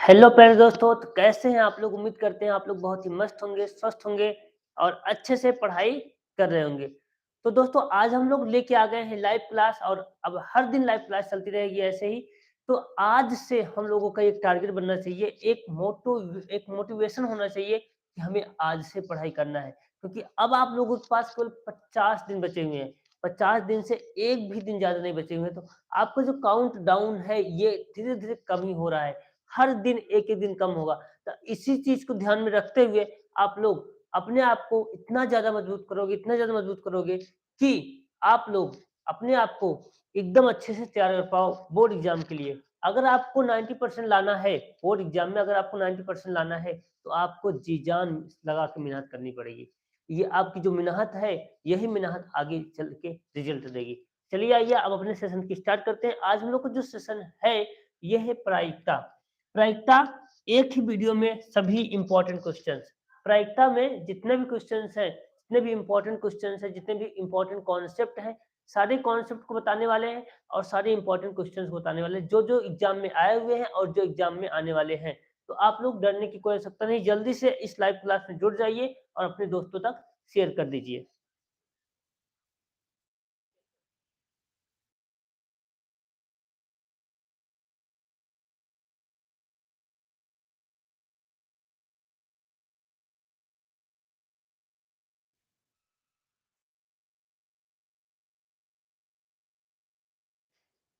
Hello प्यारे दोस्तों, तो कैसे हैं आप लोग? उम्मीद करते हैं आप लोग बहुत ही मस्त होंगे, स्वस्थ होंगे और अच्छे से पढ़ाई कर रहे होंगे। तो दोस्तों आज हम लोग लेके आ गए हैं लाइव क्लास और अब हर दिन लाइव क्लास चलती रहेगी ऐसे ही। तो आज से हम लोगों का एक टारगेट बनना चाहिए, एक मोटिवेशन होना चाहिए कि हमें आज से पढ़ाई करना है। क्योंकि अब आप लोगों के पास केवल 50 दिन बचे हुए हैं। 50 दिन से एक भी दिन ज़्यादा नहीं बचे हुए हैं, तो आपका जो काउंट डाउन है ये धीरे-धीरे कम ही हो रहा है। हर दिन एक-एक दिन कम होगा। तो इसी चीज़ को ध्यान में रखते हुए आप लोग अपने आप को इतना ज़्यादा मजबूत करोगे कि आप लोग अपने आप को एकदम अच्छे से तैयार कर पाओ बोर्ड एग्ज़ाम के लिए। अगर आपको 90% लाना है, बोर्ड एग्ज़ाम में अगर आपको 90% लाना है, तो आपको जी-जान लगा के मेहनत करनी पड़ेगी। ये आपकी जो मेहनत है, यही मेहनत आगे चल के रिज़ल्ट देगी। चलिए आइए अब अपने सेशन की स्टार्ट करते हैं। आज हम लोग का जो सेशन है, ये है प्रायिकता। प्रायिकता एक ही वीडियो में सभी इंपॉर्टेंट क्वेश्चंस। प्रायिकता में जितने भी क्वेश्चंस हैं, जितने भी इंपॉर्टेंट क्वेश्चंस हैं, जितने भी इंपॉर्टेंट कॉन्सेप्ट हैं, सारे कॉन्सेप्ट को बताने वाले हैं और सारे इंपॉर्टेंट क्वेश्चंस को बताने वाले हैं, जो एग्जाम में आए हुए हैं और जो एग्जाम में आने वाले हैं। तो आप लोग डरने की कोई आवश्यकता नहीं, जल्दी से इस लाइव क्लास में जुड़ जाइए और अपने दोस्तों तक शेयर कर दीजिए।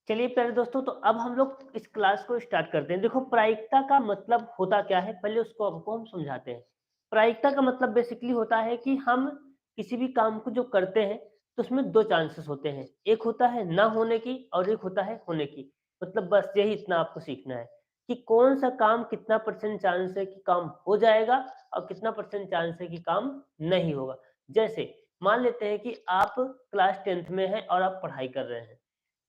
चलिए प्यारे दोस्तों, तो अब हम लोग इस क्लास को स्टार्ट करते हैं। देखो प्रायिकता का मतलब होता क्या है, पहले उसको आपको हम समझाते हैं। प्रायिकता का मतलब बेसिकली होता है कि हम किसी भी काम को जो करते हैं, तो उसमें 2 चांसेस होते हैं। एक होता है ना होने की और एक होता है होने की। मतलब बस यही इतना आपको सीखना है कि कौन-सा काम कितना परसेंट चांस है कि काम हो जाएगा और कितना परसेंट चांस है कि काम नहीं होगा। जैसे मान लेते हैं कि आप क्लास 10th में हैं और आप पढ़ाई कर रहे हैं।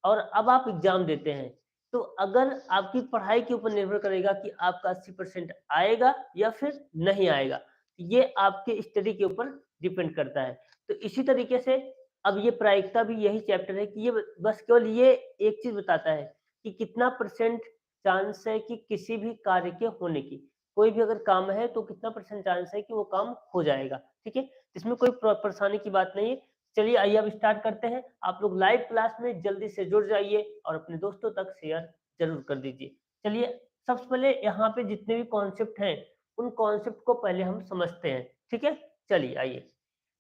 और अब आप एग्ज़ाम देते हैं, तो अगर आपकी पढ़ाई के ऊपर निर्भर करेगा कि आपका 80% आएगा या फिर नहीं आएगा। ये आपके स्टडी के ऊपर डिपेंड करता है। तो इसी तरीके से अब ये प्रायिकता भी यही चैप्टर है कि ये बस केवल ये एक चीज़ बताता है कि कितना परसेंट चांस है कि किसी भी कार्य के होने की। कोई भी अगर काम है तो कितना परसेंट चांस है कि वो काम हो जाएगा, ठीक है? इसमें कोई परेशानी की बात नहीं है। चलिए आइए अब स्टार्ट करते हैं। आप लोग लाइव क्लास में जल्दी से जुड़ जाइए और अपने दोस्तों तक शेयर ज़रूर कर दीजिए। चलिए सबसे पहले यहाँ पे जितने भी कॉन्सेप्ट हैं, उन कॉन्सेप्ट को पहले हम समझते हैं, ठीक है? चलिए आइए।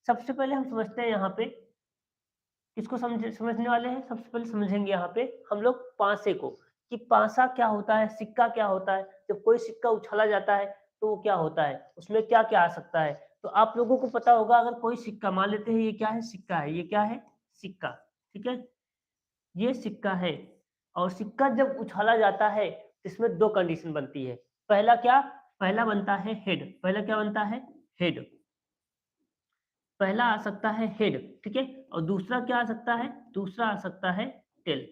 सबसे पहले हम समझते हैं यहाँ पे किसको समझने वाले हैं? सबसे पहले समझेंगे यहाँ पे हम लोग पासे को, कि पासा क्या होता है, सिक्का क्या होता है? जब कोई सिक्का उछाला जाता है, तो वो क्या होता है? उसमें क्या-क्या आ सकता है? तो आप लोगों को पता होगा अगर कोई सिक्का मान लेते हैं ये क्या है? सिक्का है। ये क्या है? सिक्का, ठीक है? ये सिक्का है और सिक्का जब उछाला जाता है, तो इसमें 2 कंडीशन बनती है। पहला क्या? पहला बनता है हेड। पहला क्या बनता है? हेड। पहला आ सकता है हेड, ठीक है? और दूसरा क्या आ सकता है? दूसरा आ सकता है टेल।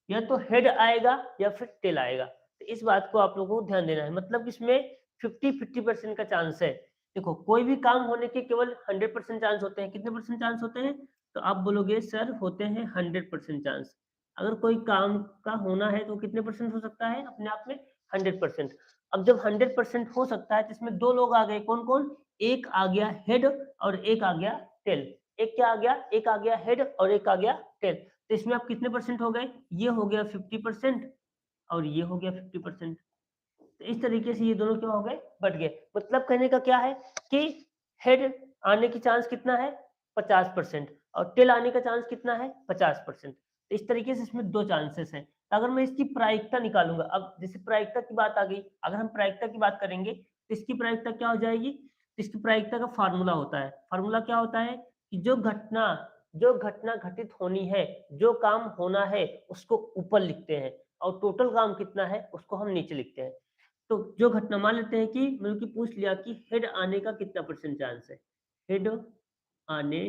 या तो हेड आएगा या फिर टेल आएगा। तो इस बात को आप लोगों को ध्यान देना है। मतलब इसमें 50-50% का चांस है। देखो कोई भी काम होने के केवल 100% चांस होते हैं। कितने परसेंट चांस होते हैं? तो आप बोलोगे सर होते हैं 100% चांस। अगर कोई काम का होना है तो कितने परसेंट हो सकता है अपने आप में? 100%। अब जब 100% हो सकता है तो इसमें 2 लोग आ गए, कौन-कौन? एक आ गया हेड और एक आ गया टेल। एक क्या आ गया? एक आ गया हेड और एक आ गया टेल। तो इसमें आप कितने परसेंट हो गए? ये हो गया 50% और ये हो गया 50%। तो इस तरीके से ये दोनों क्या हो गए? बँट गए। मतलब कहने का क्या है कि हेड आने की चांस कितना है? 50% और टेल आने का चांस कितना है? 50%। तो इस तरीके से इसमें 2 चांसेस हैं। तो अगर मैं इसकी प्रायिकता निकालूँगा, अब जैसे प्रायिकता की बात आ गई, अगर हम प्रायिकता की बात करेंगे, तो इसकी प्रायिकता क्या हो जाएगी? तो इसकी प्रायिकता का फ़ॉर्मूला होता है। फ़ॉर्मूला क्या होता है कि जो घटना घटित होनी है, जो काम होना है, उसको ऊपर लिखते हैं और टोटल काम कितना है, उसको हम नीचे लिखते हैं। तो जो घटना मान लेते हैं कि मतलब कि पूछ लिया कि हेड आने का कितना परसेंट चांस है? हेड आने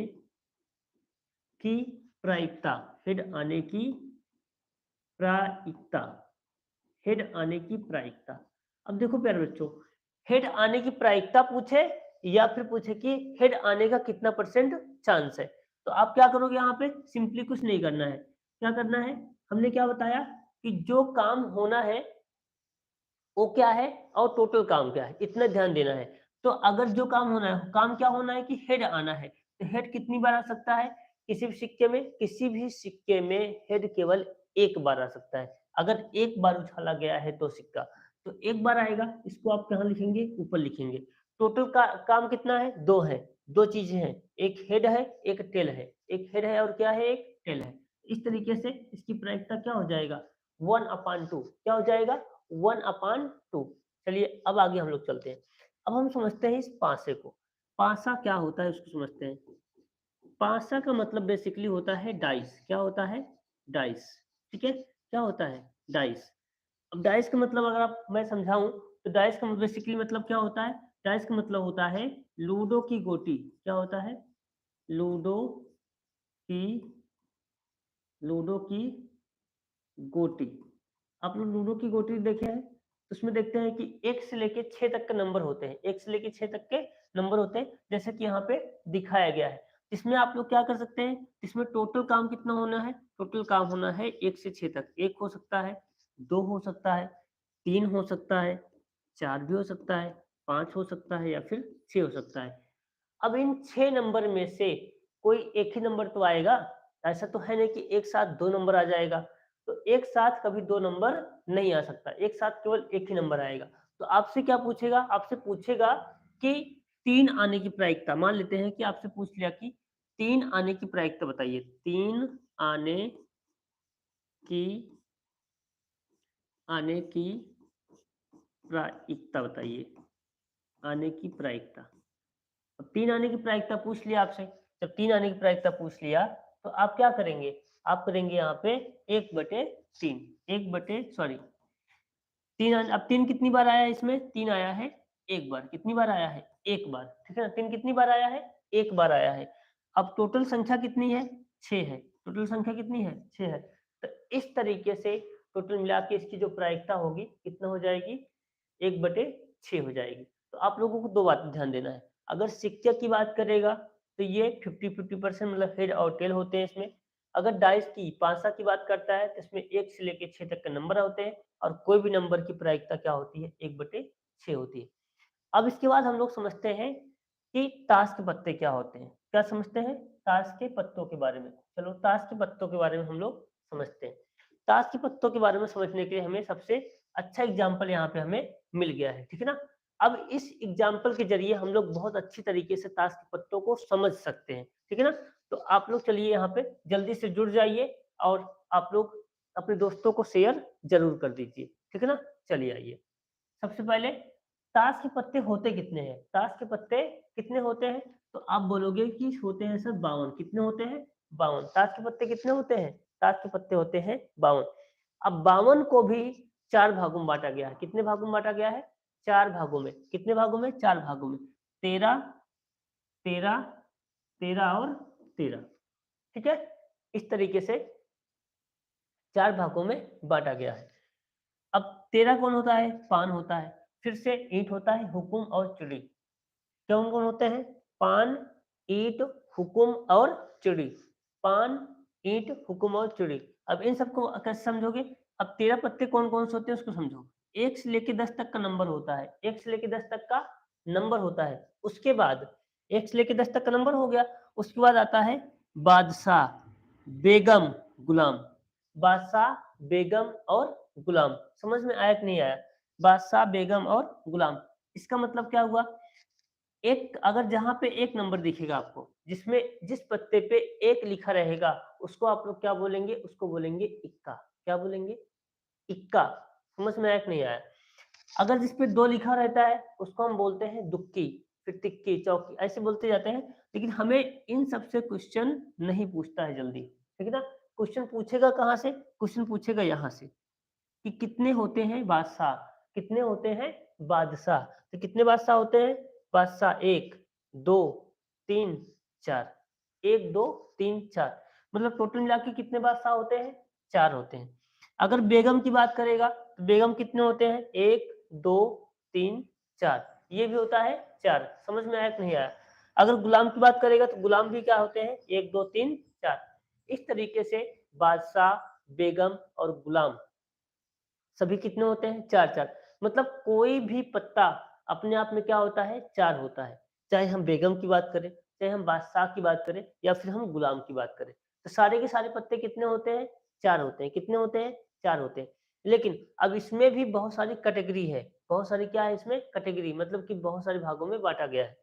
की प्रायिकता, हेड आने की प्रायिकता, हेड आने की प्रायिकता। अब देखो प्यारे बच्चों, हेड आने की प्रायिकता पूछे या फिर पूछे कि हेड आने का कितना परसेंट चांस है, तो आप क्या करोगे यहाँ पे? सिंपली कुछ नहीं करना है। क्या करना है? हमने क्या बताया कि जो काम होना है वो क्या है और टोटल काम क्या है, इतना ध्यान देना है। तो अगर जो काम होना है, काम क्या होना है कि हेड आना है, तो हेड कितनी बार आ सकता है किसी भी सिक्के में? किसी भी सिक्के में हेड केवल एक बार आ सकता है। अगर एक बार उछाला गया है तो सिक्का, तो एक बार आएगा, इसको आप कहाँ लिखेंगे? ऊपर लिखेंगे। टोटल का काम कितना है? दो है, दो चीजें हैं, एक हेड है, एक टेल है, एक हेड है और क्या है? एक टेल है। इस तरीके से इसकी प्रायिकता क्या हो जाएगा? 1/2। क्या हो जाएगा? 1/2। चलिए अब आगे हम लोग चलते हैं। अब हम समझते हैं इस पासे को। पासा क्या होता है उसको समझते हैं। पासा का मतलब बेसिकली होता है डाइस। क्या होता है? डाइस। ठीक है, क्या होता है? डाइस। अब डाइस का मतलब अगर आप मैं समझाऊं तो डाइस का बेसिकली मतलब क्या होता है? डाइस का मतलब होता है लूडो की गोटी। क्या होता है? लूडो की लूडो की गोटी। आप लोग लूडो की गोटी देखे हैं तो उसमें देखते हैं कि 1 से लेके 6 तक के नंबर होते हैं। 1 से लेके 6 तक के नंबर होते हैं, जैसे कि यहाँ पे दिखाया गया है। इसमें आप लोग क्या कर सकते हैं, इसमें टोटल काम कितना होना है? टोटल काम होना है 1 से 6 तक। 1 हो सकता है, 2 हो सकता है, 3 हो सकता है, 4 भी हो सकता है, 5 हो सकता है या फिर 6 हो सकता है। अब इन 6 नंबर में से कोई एक ही नंबर तो आएगा, ऐसा तो है नहीं कि एक साथ 2 नंबर आ जाएगा। तो एक साथ कभी 2 नंबर नहीं आ सकता, एक साथ केवल एक ही नंबर आएगा। तो आपसे क्या पूछेगा? आपसे पूछेगा कि 3 आने की प्रायिकता। मान लेते हैं कि आपसे पूछ लिया कि 3 आने की प्रायिकता बताइए। 3 आने की आने की प्रायिकता बताइए। आने की प्रायिकता। अब 3 आने की प्रायिकता पूछ लिया आपसे। जब 3 आने की प्रायिकता पूछ लिया तो आप क्या करेंगे? आप करेंगे यहाँ पे 1/3। 3 अब 3 कितनी बार आया है इसमें? 3 आया है एक बार। कितनी बार आया है? एक बार। ठीक है ना? 3 कितनी बार आया है? एक बार आया है। अब टोटल संख्या कितनी है? 6 है। टोटल संख्या कितनी है? 6 है। तो इस तरीके से टोटल मिला के इसकी जो प्रायिकता होगी कितना हो जाएगी? 1/6 हो जाएगी। तो आप लोगों को 2 बात ध्यान देना है। अगर सिक्के की बात करेगा तो ये 50-50% मतलब हेड और टेल होते हैं इसमें। अगर डाइस की पासा की बात करता है तो इसमें 1 से लेके 6 तक के नंबर होते हैं और कोई भी नंबर की प्रायिकता क्या होती है? 1/6 होती है। अब इसके बाद हम लोग समझते हैं कि ताश के पत्ते क्या होते हैं। क्या समझते हैं? ताश के पत्तों के बारे में। चलो ताश के पत्तों के बारे में हम लोग समझते हैं। ताश के पत्तों के बारे में समझने के लिए हमें सबसे अच्छा एग्जाम्पल यहाँ पे हमें मिल गया है। ठीक है ना? अब इस एग्जाम्पल के जरिए हम लोग बहुत अच्छी तरीके से ताश के पत्तों को समझ सकते हैं। ठीक है ना? तो आप लोग चलिए यहाँ पे जल्दी से जुड़ जाइए और आप लोग अपने दोस्तों को शेयर जरूर कर दीजिए। ठीक है ना? चलिए आइए। सबसे पहले ताश के पत्ते होते कितने हैं? ताश के पत्ते कितने होते हैं? तो आप बोलोगे कि होते हैं सर 52। कितने होते हैं? 52। ताश के पत्ते कितने होते हैं? ताश के पत्ते होते हैं 52। अब 52 को भी 4 भागों में बांटा गया है। कितने भागों में बांटा गया है? 4 भागों में। कितने भागों में? 4 भागों में। 13, 13, 13 और 13। ठीक है? इस तरीके से 4 भागों में बांटा गया है। अब 13 कौन होता है? पान होता है। फिर से ईंट होता है, हुकुम और चिड़ी। कौन कौन होते हैं? पान, ईंट, हुकुम और चिड़ी। पान, ईंट, हुकुम और चिड़ी। अब इन सबको कैसे समझोगे? अब 13 पत्ते कौन कौन से होते हैं उसको समझो। 1 से लेके 10 तक का नंबर होता है। 1 से लेके 10 तक का नंबर होता है। उसके बाद 1 से लेके 10 तक का नंबर हो गया। उसके बाद आता है बादशाह, बेगम, गुलाम। बादशाह, बेगम और गुलाम। समझ में आया कि नहीं आया? बादशाह, बेगम और गुलाम। इसका मतलब क्या हुआ? एक अगर जहां पे एक नंबर दिखेगा आपको, जिसमें जिस पत्ते पे एक लिखा रहेगा, उसको आप लोग क्या बोलेंगे? उसको बोलेंगे इक्का। क्या बोलेंगे? इक्का। समझ में आया कि नहीं आया? अगर जिस पे 2 लिखा रहता है उसको हम बोलते हैं दुक्की, फिर तिक्की, चौकी, ऐसे बोलते जाते हैं। लेकिन हमें इन सब से क्वेश्चन नहीं पूछता है जल्दी। ठीक है ना? क्वेश्चन पूछेगा कहाँ से? क्वेश्चन पूछेगा यहाँ से कि कितने होते हैं बादशाह? कितने होते हैं बादशाह? तो कितने बादशाह होते हैं? बादशाह 1, 2, 3, 4। 1, 2, 3, 4। मतलब टोटल मिला के कितने बादशाह होते हैं? 4 होते हैं। अगर बेगम की बात करेगा तो बेगम कितने होते हैं? 1, 2, 3, 4। ये भी होता है 4। समझ में आया कि नहीं आया? अगर गुलाम की बात करेगा तो गुलाम भी क्या होते हैं? 1, 2, 3, 4। इस तरीके से बादशाह, बेगम और गुलाम सभी कितने होते हैं? 4 4। मतलब कोई भी पत्ता अपने आप में क्या होता है, 4 होता है। चाहे हम बेगम की बात करें, चाहे हम बादशाह की बात करें या फिर हम गुलाम की बात करें। तो सारे के सारे पत्ते कितने होते हैं? 4 होते हैं। कितने होते हैं? 4 होते हैं। लेकिन अब इसमें भी बहुत सारी कैटेगरी है। बहुत सारी क्या है इसमें? कैटेगरी, मतलब कि बहुत सारे भागों में बाँटा गया है।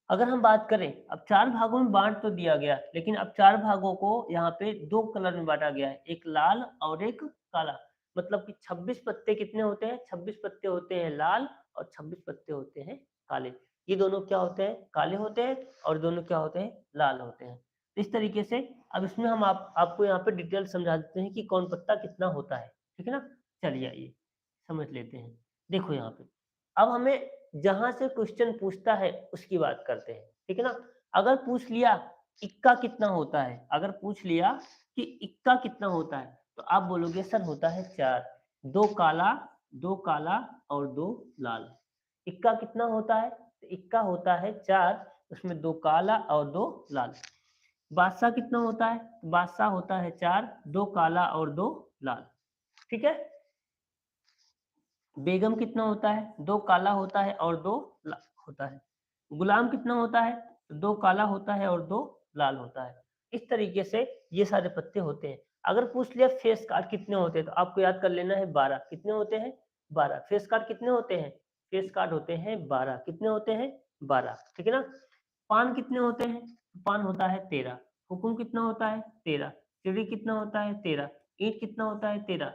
अगर हम बात करें, अब 4 भागों में बाँट तो दिया गया, लेकिन अब 4 भागों को यहाँ पे 2 कलर में बाँटा गया है, एक लाल और एक काला। मतलब कि 26 पत्ते कितने होते हैं? 26 पत्ते होते हैं लाल और 26 पत्ते होते हैं काले। ये दोनों क्या होते हैं? काले होते हैं और दोनों क्या होते हैं? लाल होते हैं। इस तरीके से अब इसमें हम आपको यहाँ पे डिटेल समझा देते हैं कि कौन पत्ता कितना होता है। ठीक है ना? चलिए आइए, समझ लेते हैं। देखो यहाँ पे, अब हमें जहाँ से क्वेश्चन पूछता है उसकी बात करते हैं, ठीक है ना? अगर पूछ लिया इक्का कितना होता है, अगर पूछ लिया कि इक्का कितना होता है, तो आप बोलोगे सर होता है 4, 2 काला और 2 लाल। इक्का कितना होता है? तो इक्का होता है 4, उसमें 2 काला और 2 लाल। बादशाह कितना होता है? बादशाह होता है 4, 2 काला और 2 लाल। ठीक है? बेगम कितना होता है? 2 काला होता है और 2 लाल होता है। गुलाम कितना होता है? 2 काला होता है और 2 लाल होता है। इस तरीके से ये सारे पत्ते होते हैं। अगर पूछ लिया फेस कार्ड कितने होते हैं, तो आपको याद कर लेना है 12। कितने होते हैं? 12। फेस कार्ड कितने होते हैं? फेस कार्ड होते हैं 12। कितने होते हैं? 12। ठीक है ना? पान कितने होते हैं? पान होता है 13। हुकुम कितना होता है? 13। चिड़ी कितना होता है? 13। ईंट कितना होता है? 13।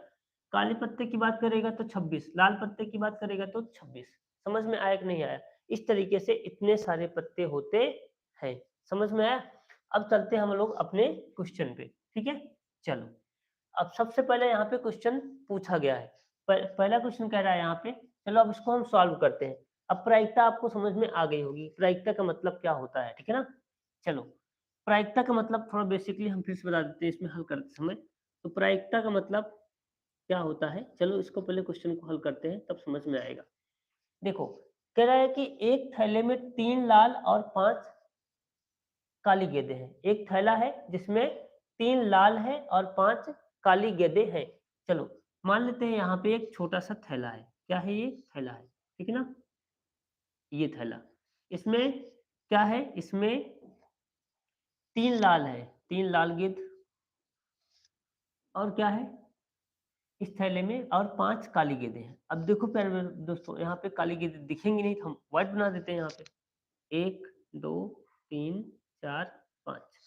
काले पत्ते की बात करेगा तो 26, लाल पत्ते की बात करेगा तो 26। समझ में आया कि नहीं आया? इस तरीके से इतने सारे पत्ते होते हैं। समझ में आया? अब चलते हैं हम लोग अपने क्वेश्चन पे, ठीक है? चलो, अब सबसे पहले यहाँ पे क्वेश्चन पूछा गया है। पहला क्वेश्चन कह रहा है यहाँ पे, चलो अब इसको हम सॉल्व करते हैं। अब प्रायिकता आपको समझ में आ गई होगी, प्रायिकता का मतलब क्या होता है, ठीक है ना? चलो, प्रायिकता का मतलब थोड़ा बेसिकली हम फिर से बता देते हैं इसमें हल करते समय। तो प्रायिकता का मतलब क्या होता है, चलो इसको पहले क्वेश्चन को हल करते हैं तब समझ में आएगा। देखो, कह रहा है कि एक थैले में 3 लाल और 5 काली गेंदें हैं। एक थैला है जिसमें 3 लाल है और 5 काली गेंदें हैं। चलो, मान लेते हैं यहाँ पे एक छोटा सा थैला है। क्या है ये? थैला है, ठीक है ना? ये थैला, इसमें क्या है? इसमें 3 लाल है, 3 लाल गेंद, और क्या है इस थैले में? और 5 काली गेंदें हैं। अब देखो प्यारे मेरे दोस्तों, यहाँ पे काली गेंदें दिखेंगी नहीं तो हम व्हाइट बना देते हैं यहाँ पे। 1, 2, 3, 4, 5,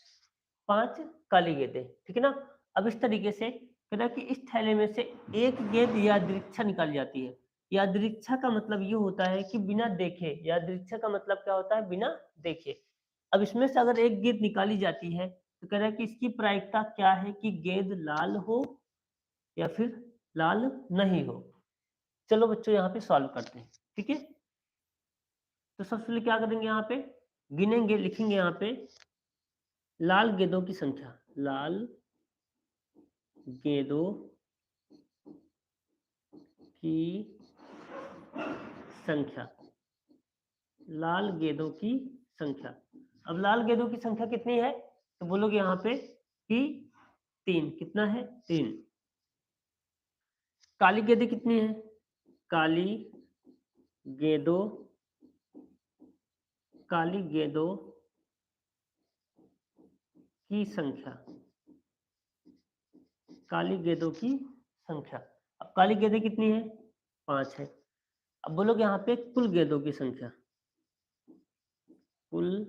5 काली गेंदें, ठीक है ना? अब इस तरीके से कह रहा है कि इस थैले में से एक गेंद यादृच्छा निकाली जाती है। यादृच्छा का मतलब ये होता है कि बिना देखे, यादृच्छा का मतलब क्या होता है? बिना देखे। अब इसमें से अगर एक गेंद निकाली जाती है तो कह रहा है कि इसकी प्रायिकता क्या है कि गेंद लाल हो या फिर लाल नहीं हो। चलो बच्चों यहाँ पे सॉल्व करते हैं, ठीक है? तो सबसे पहले क्या करेंगे, यहाँ पे गिनेंगे, लिखेंगे यहाँ पे लाल गेंदों की संख्या। लाल गेंदों की संख्या, लाल गेंदों की संख्या। अब लाल गेंदों की संख्या कितनी है? तो बोलोगे यहाँ पे कि 3। कितना है? 3। काली गेंदें कितनी है? काली गेंदों, काली गेंदों की संख्या, काली गेंदों की संख्या। अब काली गेंदें कितनी है? 5 है। अब बोलोगे यहाँ पे कुल गेंदों की संख्या, कुल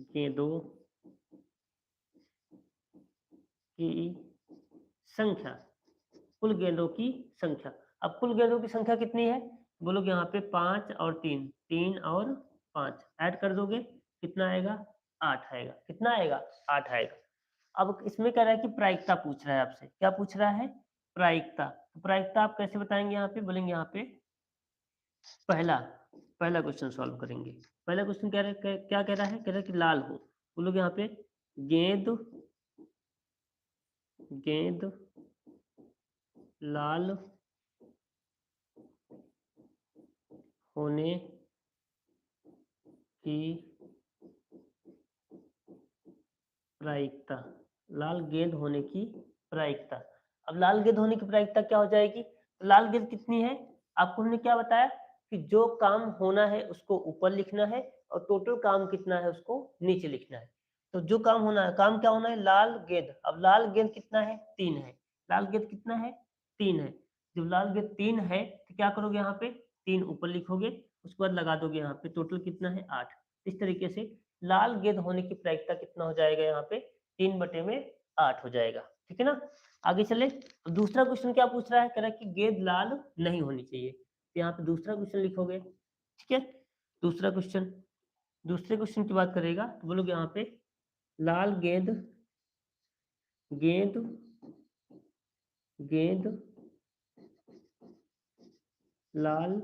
गेंदों की संख्या, कुल गेंदों की संख्या। अब कुल गेंदों की संख्या कितनी है? बोलोगे यहाँ पे 5 और 3, 3 और 5 ऐड कर दोगे, कितना आएगा? 8 आएगा। कितना आएगा? 8 आएगा। अब इसमें कह रहा है कि प्रायिकता पूछ रहा है आपसे। क्या पूछ रहा है? प्रायिकता। तो प्रायिकता आप कैसे बताएंगे? यहाँ पे बोलेंगे, यहाँ पे पहला पहला क्वेश्चन सॉल्व करेंगे। पहला क्वेश्चन क्या कह रहा है? कह रहा है कि लाल हो। बोलोगे यहाँ पे गेंद, गेंद लाल होने की प्रायिकता, लाल गेंद होने की प्रायिकता। अब लाल गेंद होने की प्रायिकता क्या हो जाएगी? लाल गेंद कितनी है? आपको हमने क्या बताया कि जो काम होना है उसको ऊपर लिखना है और टोटल काम कितना है उसको नीचे लिखना है। तो जो काम होना है, काम क्या होना है? लाल गेंद। अब लाल गेंद कितना है? 3 है। लाल गेंद कितना है? 3 है। जब लाल गेंद 3 है तो क्या करोगे यहाँ पे? 3 ऊपर लिखोगे, उसके बाद लगा दोगे यहाँ पे, टोटल कितना है? 8। इस तरीके से लाल गेंद होने की प्रायिकता कितना हो जाएगा यहाँ पे? 3/8 हो जाएगा। ठीक है ना? आगे चले। तो दूसरा क्वेश्चन क्या पूछ रहा है? कह रहा है कि गेंद लाल नहीं होनी चाहिए। तो यहाँ पे दूसरा क्वेश्चन लिखोगे। ठीक है? दूसरा क्वेश्चन, दूसरे क्वेश्चन की बात करेगा तो बोलोगे यहाँ पे लाल गेंद, गेंद, गेंद लाल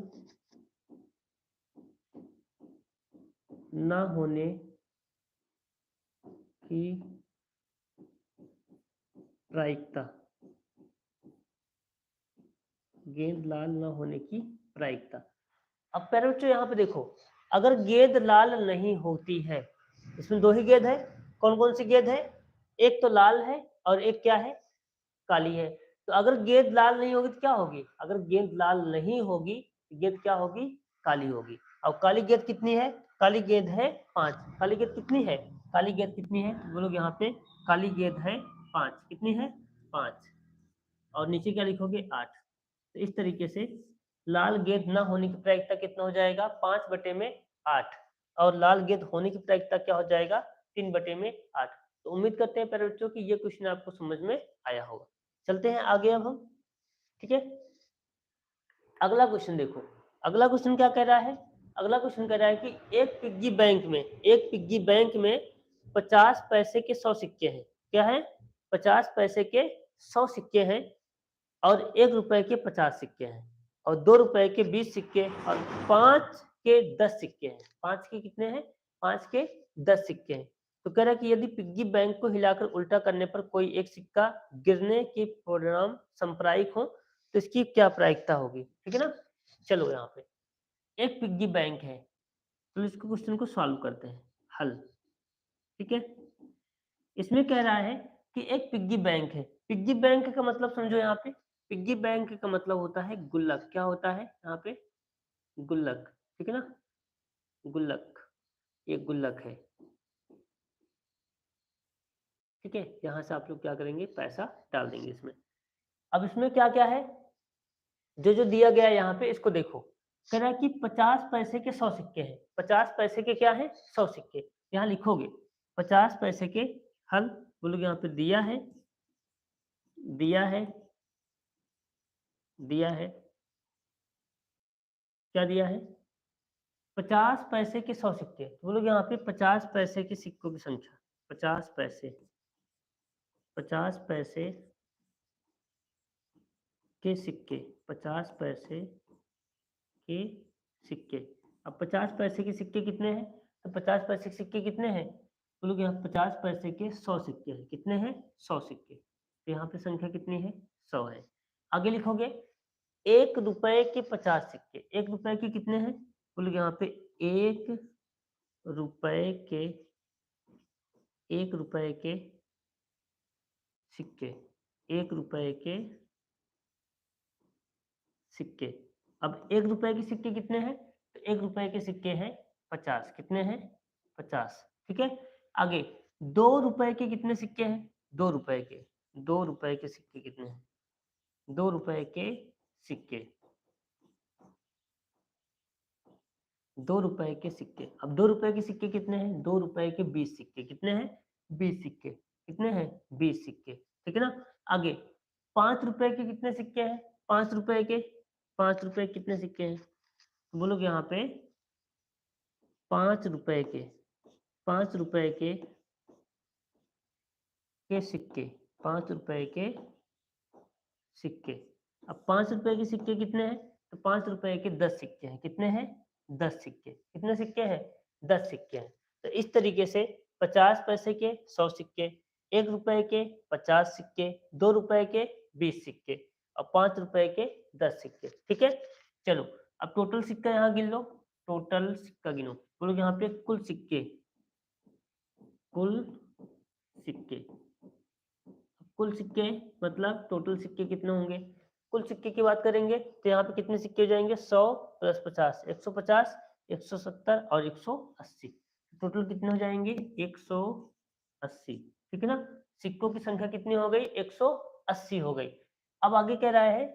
ना होने की प्रायिकता, गेंद लाल ना होने की प्रायिकता। अब प्यारे बच्चों यहाँ पे देखो, अगर गेंद लाल नहीं होती है, इसमें 2 ही गेंद है। कौन कौन सी गेंद है? एक तो लाल है और एक क्या है? काली है। तो अगर गेंद लाल नहीं होगी तो क्या होगी? अगर गेंद लाल नहीं होगी तो गेंद क्या होगी? काली होगी। और काली गेंद कितनी है? काली गेंद है 5। काली गेंद कितनी है? काली गेंद कितनी है? बोलोगे यहाँ पे काली गेंद है 5। कितनी है? 5। और नीचे क्या लिखोगे? 8। तो इस तरीके से लाल गेंद ना होने की प्रायिकता कितना हो जाएगा? 5/8। और लाल गेंद होने की प्रायिकता क्या हो जाएगा? 3/8। तो उम्मीद करते हैं प्यारे बच्चों कि ये क्वेश्चन आपको समझ में आया होगा। चलते हैं आगे अब हम। ठीक है? अगला क्वेश्चन देखो। अगला क्वेश्चन क्या कह रहा है? अगला क्वेश्चन कह रहा है कि एक पिग्गी बैंक में 50 पैसे के 100 सिक्के हैं। क्या है? 50 पैसे के 100 सिक्के हैं और 1 रुपए के 50 सिक्के हैं और 2 रुपए के 20 सिक्के और 5 के 10 सिक्के हैं। 5 के कितने हैं? 5 के 10 सिक्के हैं। तो कह रहा है कि यदि पिग्गी बैंक को हिलाकर उल्टा करने पर कोई एक सिक्का गिरने के परिणाम सांप्रायिक हो तो इसकी क्या प्रायिकता होगी? ठीक है ना? चलो यहाँ पे एक पिग्गी बैंक है, तो इसको क्वेश्चन को सॉल्व करते हैं। हल। ठीक है? इसमें कह रहा है कि एक पिग्गी बैंक है। पिग्गी बैंक का मतलब समझो यहाँ पे। पिग्गी बैंक का मतलब होता है गुल्लक। क्या होता है यहाँ पे? गुल्लक। ठीक है ना? गुल्लक, ये गुल्लक है। ठीक है? यहाँ से आप लोग क्या करेंगे? पैसा डाल देंगे इसमें। अब इसमें क्या क्या है? जो जो दिया गया है यहाँ पे इसको देखो। कह रहा है कि 50 पैसे के 100 सिक्के हैं। 50 पैसे के क्या है? 100 सिक्के। यहाँ लिखोगे 50 पैसे के। हल। बोलोगे यहाँ पे दिया है, दिया है, दिया है। क्या दिया है? 50 पैसे के 100 सिक्के। तो बोलोगे यहाँ पे 50 पैसे के सिक्कों की संख्या। 50 पैसे, 50 पैसे के सिक्के, 50 पैसे के सिक्के। अब 50 पैसे के सिक्के कितने हैं? तो 50 पैसे के सिक्के कितने हैं? बोलोगे यहाँ 50 पैसे के 100 सिक्के हैं। कितने हैं? 100 सिक्के। तो यहाँ पे संख्या कितनी है? 100 है। आगे लिखोगे 1 रुपए के 50 सिक्के। 1 रुपए के कितने हैं? बोलोगे यहाँ पे 1 रुपए के, 1 रुपए के सिक्के, 1 रुपए के सिक्के। अब 1 रुपए के सिक्के कितने हैं? तो 1 रुपए के सिक्के हैं 50। कितने हैं? 50। ठीक है? आगे 2 रुपए के कितने सिक्के हैं? 2 रुपए के। 2 रुपए के सिक्के कितने हैं? 2 रुपए के सिक्के, 2 रुपए के सिक्के। अब 2 रुपए के सिक्के कितने हैं? 2 रुपए के 20 सिक्के। कितने हैं? 20 सिक्के। कितने हैं? 20 सिक्के। ठीक है ना? आगे 5 रुपए के कितने सिक्के हैं? 5 रुपए के, 5 रुपए के कितने सिक्के हैं? तो बोलोगे यहाँ पे 5 रुपए के, 5 रुपए के सिक्के, 5 रुपए के सिक्के। अब 5 रुपए के सिक्के कितने हैं? तो 5 रुपए के 10 सिक्के हैं। कितने हैं? 10 सिक्के। कितने सिक्के हैं? 10 सिक्के हैं। तो इस तरीके से 50 पैसे के 100 सिक्के, 1 रुपए के 50 सिक्के, 2 रुपए के 20 सिक्के और 5 रुपए के 10 सिक्के। ठीक है? चलो अब टोटल सिक्का यहाँ गिन लो। टोटल सिक्का गिनो। बोलो यहाँ पे कुल सिक्के, कुल सिक्के। कुल सिक्के मतलब टोटल सिक्के कितने होंगे? कुल सिक्के की बात करेंगे तो यहाँ पे कितने सिक्के हो जाएंगे, 100 प्लस 50, 150, 170 और 180, टोटल कितने हो जाएंगे, 180। ठीक है ना, सिक्कों की संख्या कितनी हो गई, 180 हो गई। अब आगे कह रहा है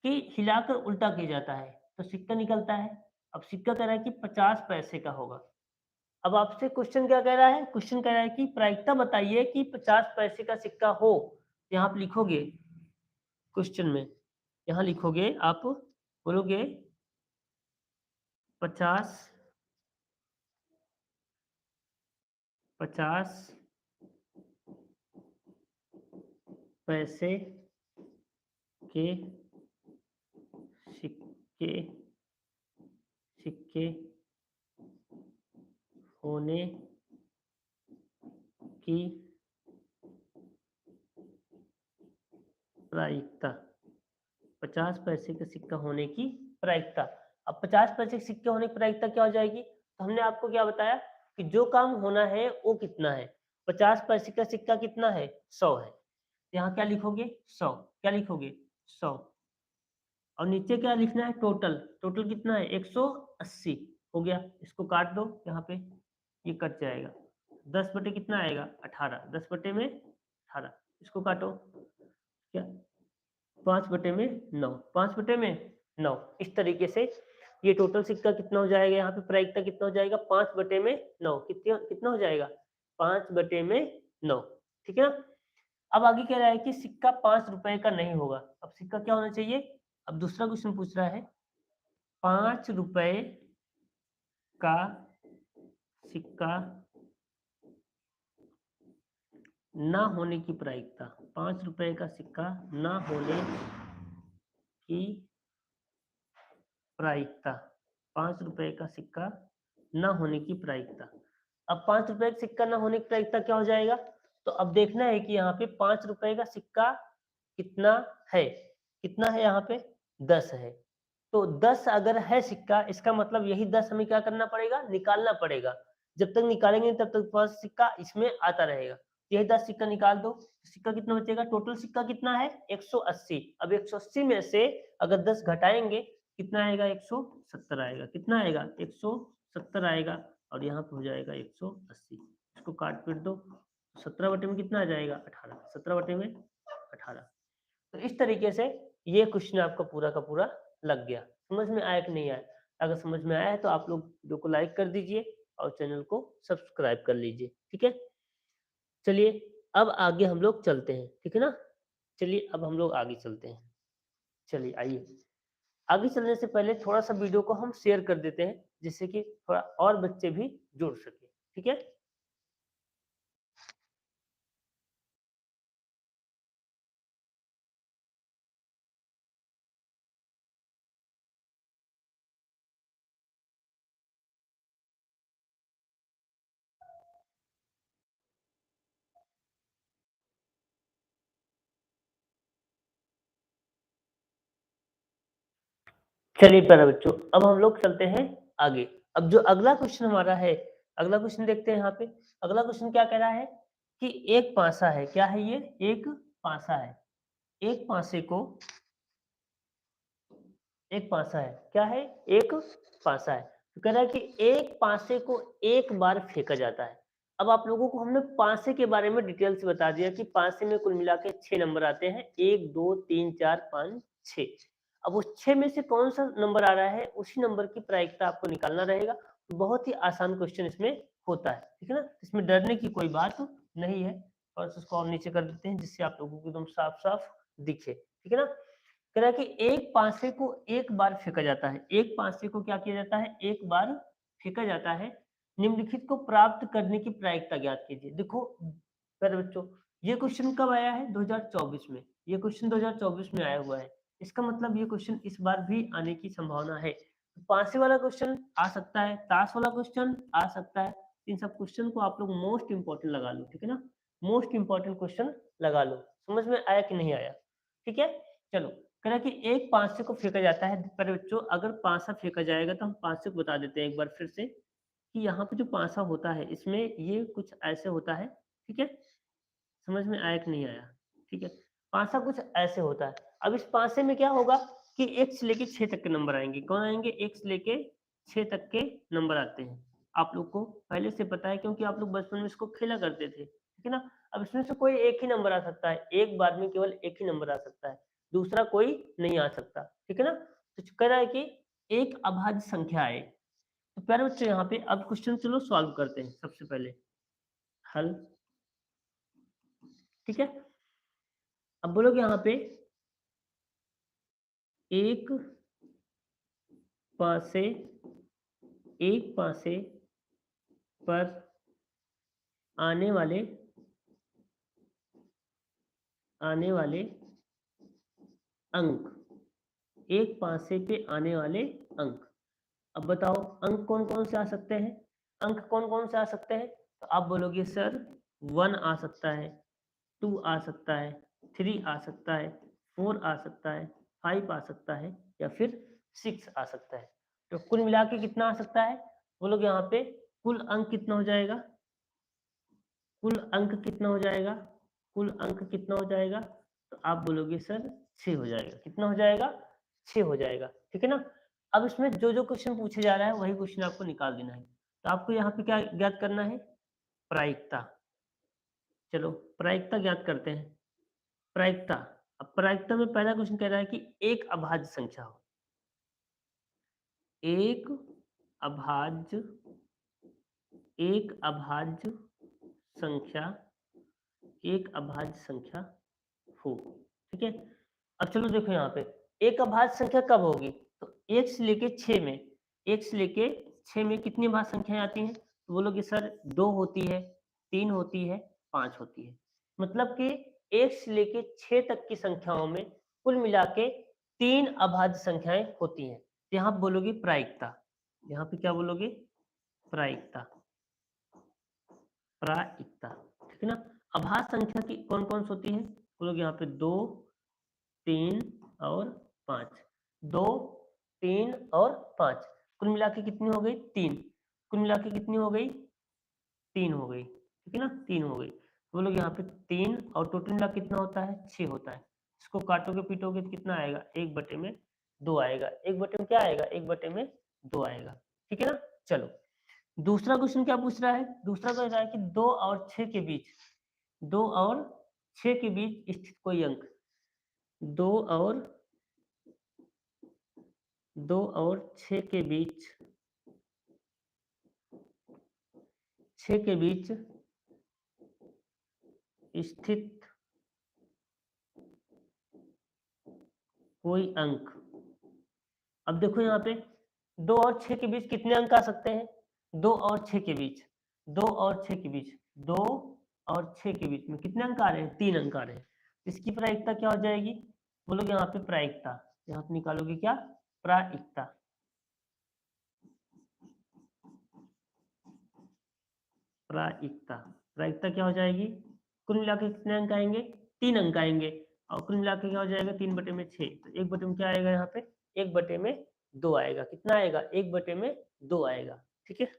कि हिलाकर उल्टा किया जाता है तो सिक्का निकलता है। अब सिक्का कह रहा है कि 50 पैसे का होगा। अब आपसे क्वेश्चन क्या कह रहा है, क्वेश्चन कह रहा है कि प्रायिकता बताइए कि 50 पैसे का सिक्का हो। यहाँ आप लिखोगे क्वेश्चन में, यहाँ लिखोगे आप, बोलोगे 50 पैसे के सिक्के सिक्के होने की प्रायिकता, 50 पैसे का सिक्का होने की प्रायिकता। अब 50 पैसे के सिक्के होने की प्रायिकता क्या हो जाएगी, तो हमने आपको क्या बताया कि जो काम होना है वो कितना है, 50 पैसे का सिक्का कितना है, 100 है। यहाँ क्या लिखोगे, 100, क्या लिखोगे, 100, और नीचे क्या लिखना है, टोटल, टोटल कितना है, 180 हो गया। इसको काट दो, यहाँ पे ये कट जाएगा, 10 बटे कितना आएगा, 18, 10 बटे में 18, इसको काटो, क्या 5 बटे में 9, 5 बटे में 9। इस तरीके से ये टोटल सिक्का कितना हो जाएगा, यहाँ पे प्रायिकता कितना हो जाएगा, 5 बटे में 9, कितना हो जाएगा, 5 बटे में 9। ठीक है ना। अब आगे कह रहा है कि सिक्का 5 रुपए का नहीं होगा। अब सिक्का क्या होना चाहिए, अब दूसरा क्वेश्चन पूछ रहा है 5 रुपए का सिक्का ना होने की प्रायिकता, 5 रुपए का सिक्का ना होने की प्रायिकता, 5 रुपए का सिक्का ना होने की प्रायिकता। अब 5 रुपए का सिक्का ना होने की प्रायिकता क्या हो जाएगा, तो अब देखना है कि यहाँ पे 5 रुपए का सिक्का कितना है, कितना है यहाँ पे, 10 है। तो 10 अगर है सिक्का, इसका मतलब यही 10 हमें क्या करना पड़ेगा, निकालना पड़ेगा। जब तक निकालेंगे तब तक 5 सिक्का इसमें आता रहेगा। यही 10 सिक्का निकाल दो, सिक्का कितना बचेगा, टोटल सिक्का कितना है, 180। अब 180 में से अगर 10 घटाएंगे कितना आएगा, 170 आएगा, कितना आएगा, 170 आएगा, और यहाँ पे हो जाएगा 180। इसको काट पीट दो, 17 बटे में कितना आ जाएगा, 18, 17 बटे में 18। तो इस तरीके से ये क्वेश्चन आपका पूरा का पूरा लग गया। समझ में आया कि नहीं आया, अगर समझ में आया है तो आप लोग वीडियो को लाइक कर दीजिए और चैनल को सब्सक्राइब कर लीजिए। ठीक है, चलिए अब आगे हम लोग चलते हैं। ठीक है ना, चलिए अब हम लोग आगे चलते हैं। चलिए आइए, आगे चलने से पहले थोड़ा सा वीडियो को हम शेयर कर देते हैं जिससे कि थोड़ा और बच्चे भी जुड़ सके। ठीक है, चलिए प्यारे बच्चों, अब हम लोग चलते हैं आगे। अब जो अगला क्वेश्चन हमारा है, अगला क्वेश्चन देखते हैं यहाँ पे। अगला क्वेश्चन क्या कह रहा है कि एक पासा है, क्या है ये, एक पासा है, एक पासे को, एक पासा है, क्या है, एक पासा है। तो कह रहा है कि एक पासे को एक बार फेंका जाता है। अब आप लोगों को हमने पासे के बारे में डिटेल से बता दिया कि पासे में कुल मिला के 6 नंबर आते हैं, 1 2 3 4 5 6। अब उस 6 में से कौन सा नंबर आ रहा है, उसी नंबर की प्रायिकता आपको निकालना रहेगा। बहुत ही आसान क्वेश्चन इसमें होता है। ठीक है ना, इसमें डरने की कोई बात नहीं है। और इसको और नीचे कर देते हैं जिससे आप लोगों को एकदम साफ साफ दिखे। ठीक है ना, कह रहा है कि एक पासे को एक बार फेंका जाता है, एक पासे को क्या किया जाता है, एक बार फेंका जाता है। निम्नलिखित को प्राप्त करने की प्रायिकता ज्ञात कीजिए। देखो प्यारे बच्चों, ये क्वेश्चन कब आया है, 2024 में। ये क्वेश्चन 2024 में आया हुआ है। इसका मतलब ये क्वेश्चन इस बार भी आने की संभावना है। पासे वाला क्वेश्चन आ सकता है, ताश वाला क्वेश्चन आ सकता है। इन सब क्वेश्चन को आप लोग मोस्ट इंपॉर्टेंट लगा लो। ठीक है ना, मोस्ट इंपॉर्टेंट क्वेश्चन लगा लो। समझ में आया कि नहीं आया, ठीक है। चलो, कह रहा है कि एक पासे को फेंका जाता है। पर बच्चों अगर पासा फेंका जाएगा तो हम पासे को बता देते हैं एक बार फिर से कि यहाँ पे जो पासा होता है इसमें ये कुछ ऐसे होता है। ठीक है, समझ में आया कि नहीं आया, ठीक है। पासा कुछ ऐसे होता है। अब इस पासे में क्या होगा कि 1 से लेके 6 तक के नंबर आएंगे। कौन आएंगे? 1 से लेके 6 तक के नंबर आते हैं। आप लोग को पहले से पता है क्योंकि आप लोग बचपन में इसको खेला करते थे, ठीक है ना? अब इसमें से कोई एक ही नंबर आ सकता है, एक बार में केवल एक ही नंबर आ सकता है, दूसरा कोई नहीं आ सकता, ठीक है ना? तो कह रहा है कि एक अभाज्य संख्या है। तो प्यारे बच्चों यहाँ पे अब क्वेश्चन चलो सॉल्व करते हैं। सबसे पहले हल, ठीक है? अब बोलोगे यहाँ पे एक पासे एक पासे पर आने वाले अंक, एक पासे पे आने वाले अंक। अब बताओ अंक कौन कौन से आ सकते हैं? अंक कौन कौन से आ सकते हैं? तो आप बोलोगे सर 1 आ सकता है, 2 आ सकता है, 3 आ सकता है, 4 आ सकता है, 5 आ सकता है या फिर 6 आ सकता है। तो कुल मिला के कितना आ सकता है? बोलोगे यहाँ पे कुल अंक कितना हो जाएगा? कुल अंक कितना हो जाएगा? कुल अंक कितना हो जाएगा? तो आप बोलोगे सर 6 हो जाएगा। कितना हो जाएगा? 6 हो जाएगा, ठीक है ना? अब इसमें जो जो क्वेश्चन पूछे जा रहा है वही क्वेश्चन आपको निकाल देना है। तो आपको यहाँ पे क्या ज्ञात करना है? प्रायिकता। चलो प्रायिकता ज्ञात करते हैं। प्रायिकता, अब प्रायिकता में पहला क्वेश्चन कह रहा है कि एक अभाज्य संख्या हो। एक अभाज्य अभाज्य संख्या, एक अभाज्य संख्या हो, ठीक है? अब चलो देखो यहाँ पे एक अभाज्य संख्या कब होगी? तो 1 से लेके 6 में, 1 से लेके 6 में कितनी अभाज्य संख्याएं आती हैं? तो बोलोगे सर 2 होती है, 3 होती है, 5 होती है। मतलब कि 1 से लेके 6 तक की संख्याओं में कुल मिला के 3 अभाज्य संख्याएं होती हैं। तो यहाँ बोलोगे प्रायिकता। यहाँ पे क्या बोलोगे? प्रायिकता। प्रायिकता, ठीक है ना? अभाज्य संख्या की कौन कौन सी होती है? बोलोगे यहाँ पे 2, 3 और 5। 2, 3 और 5 कुल मिला के कितनी हो गई? 3। कुल मिला के कितनी हो गई? 3 हो गई, ठीक है ना? 3 हो गई। तो लोग यहाँ पे 3 और टोटल मिला के कितना होता है? 6 होता है। इसको काटोगे पीटोगे तो कितना आएगा? 1 बटे में 2 आएगा। 1 बटे में क्या आएगा? 1 बटे में 2 आएगा, ठीक है ना? चलो दूसरा क्वेश्चन क्या पूछ रहा है? दूसरा कह रहा है कि 2 और 6 के बीच, 2 और 6 के बीच स्थित कोई अंक, 2 और 6 के बीच, 6 के बीच स्थित कोई अंक। अब देखो यहाँ पे 2 और 6 के बीच कितने अंक आ सकते हैं? 2 और 6 के बीच, 2 और 6 के बीच, 2 और 6 के बीच में कितने अंक आ रहे हैं? 3 अंक आ रहे हैं। इसकी प्रायिकता क्या हो जाएगी? बोलोगे यहाँ पे प्रायिकता, यहाँ पे निकालोगे क्या? प्रायिकता। प्रायिकता, प्रायिकता क्या हो जाएगी? कुल मिला के कितने अंक आएंगे? 3 अंक आएंगे। और कुल मिला के क्या हो जाएगा? 3 बटे में 6, तो 1 बटे में क्या आएगा? यहाँ पे 1 बटे में 2 आएगा। कितना आएगा? 1 बटे में 2 आएगा, ठीक है?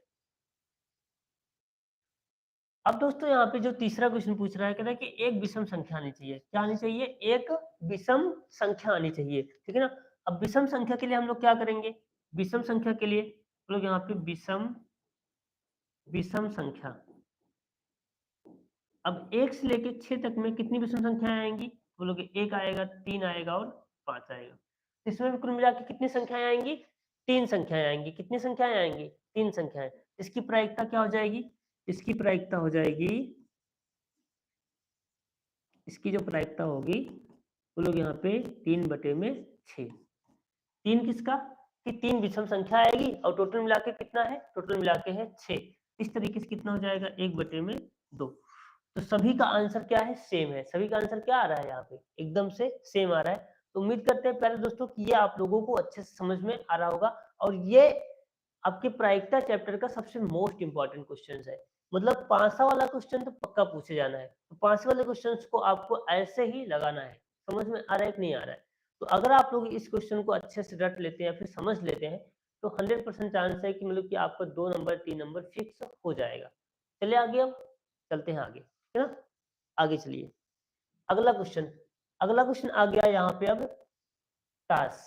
अब दोस्तों यहाँ पे जो तीसरा क्वेश्चन पूछ रहा है, कह रहा है कि एक विषम संख्या आनी चाहिए। क्या आनी चाहिए? एक विषम संख्या आनी चाहिए, ठीक है ना? अब विषम संख्या के लिए हम लोग क्या करेंगे? विषम संख्या के लिए हम लोग यहाँ पे विषम संख्या। अब 1 से लेके 6 तक में कितनी विषम संख्याएं आएंगी? बोलोगे 1 आएगा, 3 आएगा और 5 आएगा। इसमें भी कुल मिला के कितनी संख्याएं आएंगी? 3 संख्याएं आएंगी। कितनी संख्याएं आएंगी? 3 संख्याएं। इसकी प्रायिकता क्या हो जाएगी? इसकी प्रायिकता हो जाएगी, इसकी जो प्रायिकता होगी वो लोग यहाँ पे 3 बटे में 6। 3 किसका? कि 3 विषम संख्या आएगी और टोटल मिला के कितना है? टोटल मिला के है 6। इस तरीके से कितना हो जाएगा? 1 बटे में 2। तो सभी का आंसर क्या है? सेम है। सभी का आंसर क्या आ रहा है? यहाँ पे एकदम से सेम आ रहा है। तो उम्मीद करते हैं प्यारे दोस्तों कि ये आप लोगों को अच्छे से समझ में आ रहा होगा और ये आपके प्रायिकता चैप्टर का सबसे मोस्ट इंपॉर्टेंट क्वेश्चन है। मतलब पांचवा वाला क्वेश्चन तो पक्का पूछे जाना है। तो पांचवे वाले क्वेश्चन को आपको ऐसे ही लगाना है। समझ में आ रहा है कि नहीं आ रहा है? तो अगर आप लोग इस क्वेश्चन को अच्छे से रट लेते हैं या फिर समझ लेते हैं तो 100% चांस है कि मतलब कि आपका 2 नंबर 3 नंबर फिक्स हो जाएगा। चलिए आगे, अब चलते हैं आगे, है ना? आगे चलिए। अगला क्वेश्चन, अगला क्वेश्चन आ गया यहाँ पे अब ताश।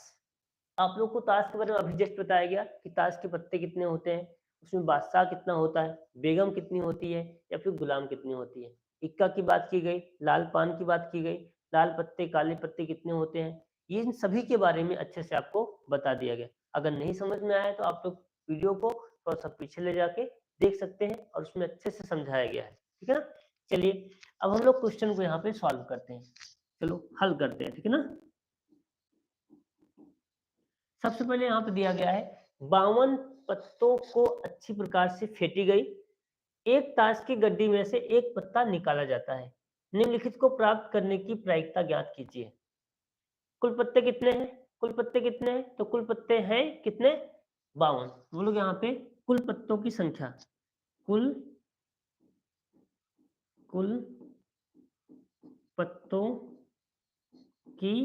आप लोग को ताश के बारे में अभी जस्ट बताया गया कि ताश के पत्ते कितने होते हैं, उसमें बादशाह कितना होता है, बेगम कितनी होती है या फिर गुलाम कितनी होती है। इक्का की बात की गई, लाल पान की बात की गई, लाल पत्ते काले पत्ते कितने होते हैं, ये इन सभी के बारे में अच्छे से आपको बता दिया गया। अगर नहीं समझ में आया तो आप लोग वीडियो को थोड़ा सा पीछे ले जाके देख सकते हैं और उसमें अच्छे से समझाया गया है, ठीक है ना। चलिए अब हम लोग क्वेश्चन को यहाँ पे सॉल्व करते हैं, चलो हल करते हैं, ठीक है ना। सबसे पहले यहाँ पे दिया गया है 52 पत्तों को अच्छी प्रकार से फेंटी गई एक ताश की गड्डी में से एक पत्ता निकाला जाता है, निम्नलिखित को प्राप्त करने की प्रायिकता ज्ञात कीजिए। कुल पत्ते कितने हैं, कुल पत्ते कितने हैं, तो कुल पत्ते हैं कितने 52। बोलो यहाँ पे कुल पत्तों की संख्या, कुल कुल पत्तों की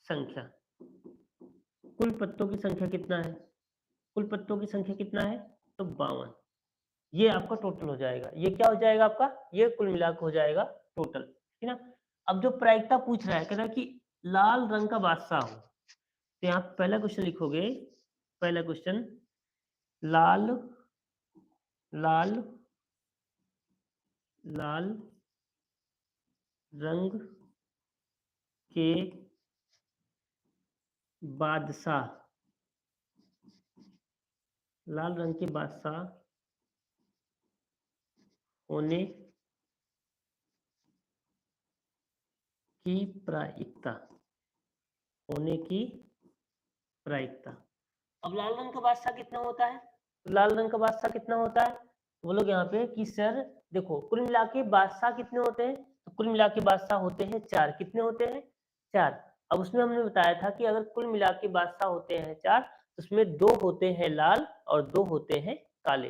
संख्या, कुल पत्तों की संख्या कितना है, कुल पत्तों की संख्या कितना है, तो 52। ये आपका टोटल हो जाएगा, ये क्या हो जाएगा आपका, ये कुल मिलाकर हो जाएगा टोटल, ठीक है ना। अब जो प्रायिकता पूछ रहा है, कह रहा है कि लाल रंग का बादशाह हो, तो यहाँ पहला क्वेश्चन लिखोगे, पहला क्वेश्चन लाल लाल लाल रंग के बादशाह, लाल रंग के बादशाह होने की प्रायिकता, होने की प्रायिकता। अब लाल रंग का बादशाह कितना होता है, लाल रंग का बादशाह कितना होता है, वो लोग यहाँ पे कि सर देखो कुल मिला के बादशाह कितने होते हैं, तो कुल मिला के बादशाह होते हैं 4, कितने होते हैं 4। अब उसमें हमने बताया था कि अगर कुल मिला के बादशाह होते हैं 4, तो उसमें 2 होते हैं लाल और 2 होते हैं काले।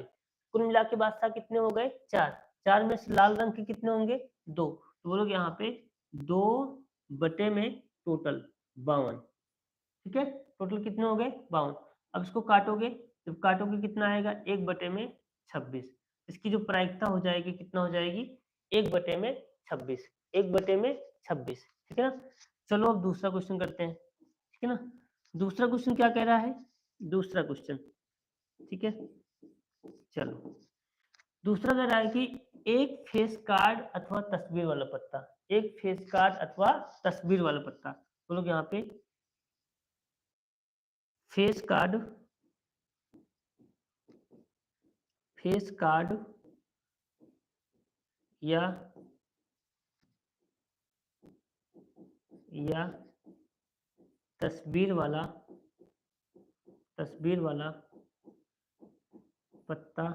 कुल मिला के बादशाह कितने हो गए 4, 4 में से लाल रंग के कितने होंगे 2, तो वो लोग यहाँ पे 2 बटे में टोटल 52, ठीक है। टोटल कितने हो गए 52। अब इसको काटोगे, जब काटोगे कितना आएगा 1 बटे में 26। इसकी जो प्रायिकता हो जाएगी कितना हो जाएगी 1 बटे में 26, 1 बटे में 26, ठीक है ना। चलो अब दूसरा क्वेश्चन करते हैं, ठीक है ना। दूसरा क्वेश्चन क्या कह रहा है, दूसरा क्वेश्चन, ठीक है। चलो दूसरा कह रहा है कि एक फेस कार्ड अथवा तस्वीर वाला पत्ता, एक फेस कार्ड अथवा तस्वीर वाला पत्ता, तो लोग यहाँ पे फेस कार्ड, फेस कार्ड या तस्वीर वाला पत्ता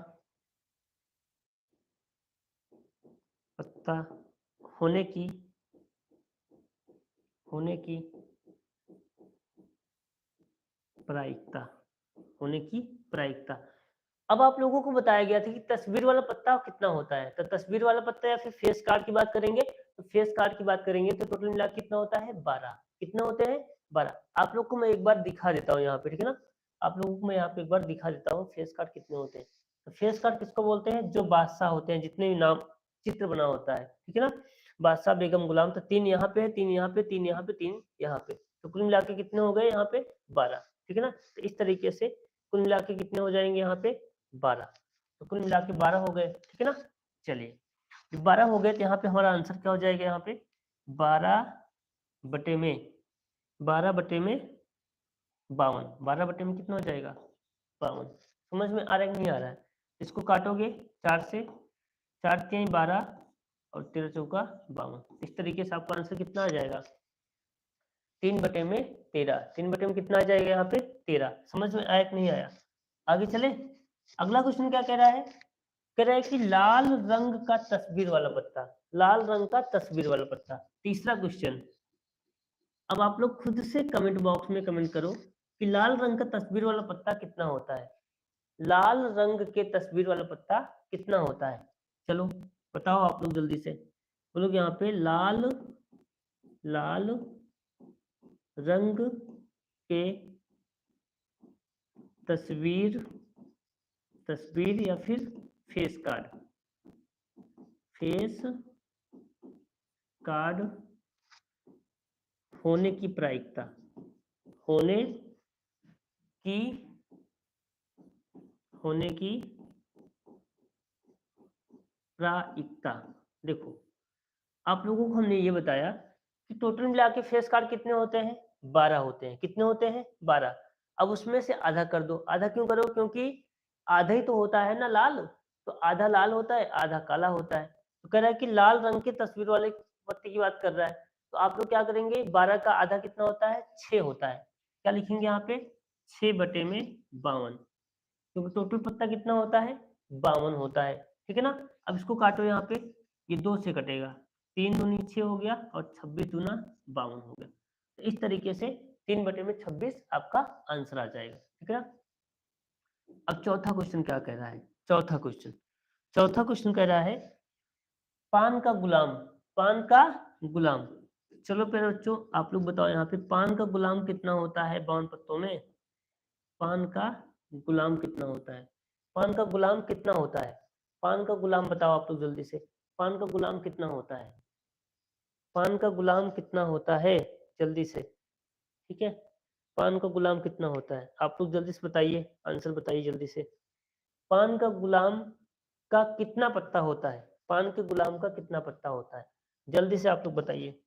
होने की प्रायिकता, होने की प्रायिकता। अब आप लोगों को बताया गया था कि तस्वीर वाला पत्ता कितना होता है, तो तस्वीर वाला पत्ता या फिर फेस कार्ड की बात करेंगे, तो फेस कार्ड की बात करेंगे तो टोटल मिला कितना होता है 12, कितना होते हैं 12। आप लोग को मैं एक बार दिखा देता हूँ यहाँ पे, ठीक है ना। आप लोगों को मैं यहाँ पे एक बार दिखा देता हूँ फेस कार्ड कितने होते हैं। तो फेस कार्ड किसको बोलते हैं, जो बादशाह होते हैं, जितने भी नाम चित्र बना होता है, ठीक है ना। बादशाह बेगम गुलाम, तो 3 यहाँ पे है, 3 यहाँ पे, 3 यहाँ पे, 3 यहाँ पे, तो कुल मिला के कितने हो गए यहाँ पे 12, ठीक है ना। तो इस तरीके से कुल मिला के कितने हो जाएंगे यहाँ पे 12, तो कुल मिला के 12 हो गए, ठीक है ना। चलिए जब 12 हो गए तो यहाँ पे हमारा आंसर क्या हो जाएगा, यहाँ पे 12 बटे में 52, 12 बटे में कितना हो जाएगा 52। समझ में आ रहा है कि नहीं आ रहा है, इसको काटोगे 4 से, 4 3 12 और 13 चौका 52, इस तरीके से आपका आंसर कितना आ जाएगा 3 बटे में 13, 3 बटे में कितना आ जाएगा यहाँ पे 13। समझ में आया कि नहीं आया, आगे चले। अगला क्वेश्चन क्या कह रहा है, कह रहा है कि लाल रंग का तस्वीर वाला पत्ता, लाल रंग का तस्वीर वाला पत्ता। तीसरा क्वेश्चन, अब आप लोग खुद से कमेंट बॉक्स में कमेंट करो कि लाल रंग का तस्वीर वाला पत्ता कितना होता है, लाल रंग के तस्वीर वाला पत्ता कितना होता है। चलो बताओ आप लोग जल्दी से, वो लोग यहाँ पे लाल रंग के तस्वीर या फिर फेस कार्ड होने की प्रायिकता, होने की होने की प्रायिकता। देखो, आप लोगों को हमने ये बताया कि टोटल मिला के फेस कार्ड कितने होते हैं? 12 होते हैं। कितने होते हैं? 12। अब उसमें से आधा कर दो। आधा क्यों करो? क्योंकि आधा ही तो होता है ना लाल, तो आधा लाल होता है, आधा काला होता है। तो कह रहा है कि लाल रंग की तस्वीर वाले पत्ते की बात कर रहा है। तो आप लोग क्या करेंगे? 12 का आधा कितना होता है? 6 होता है। क्या लिखेंगे यहाँ पे? 6/52, क्योंकि टोटल पत्ता कितना होता है? 52 होता है। ठीक है ना? अब इसको काटो यहाँ पे, ये 2 से कटेगा, 3 दूनी 6 हो गया और 26 दूना 52 हो गया। तो इस तरीके से 3/26 आपका आंसर आ जाएगा। ठीक है ना? अब चौथा क्वेश्चन क्या कह रहा है? चौथा क्वेश्चन कह रहा है पान का गुलाम, पान का गुलाम। चलो पहले बच्चों आप लोग बताओ, यहाँ पे पान का गुलाम कितना होता है 52 पत्तों में? पान का गुलाम कितना होता है? पान का गुलाम कितना होता है? पान का गुलाम बताओ आप लोग जल्दी से। पान का गुलाम कितना होता है? पान का गुलाम कितना होता है? जल्दी से। ठीक है? पान का गुलाम कितना होता है? आप लोग जल्दी से बताइए, आंसर बताइए जल्दी से। पान का गुलाम का कितना पत्ता होता है? पान के गुलाम का कितना पत्ता होता है? जल्दी से आप लोग बताइए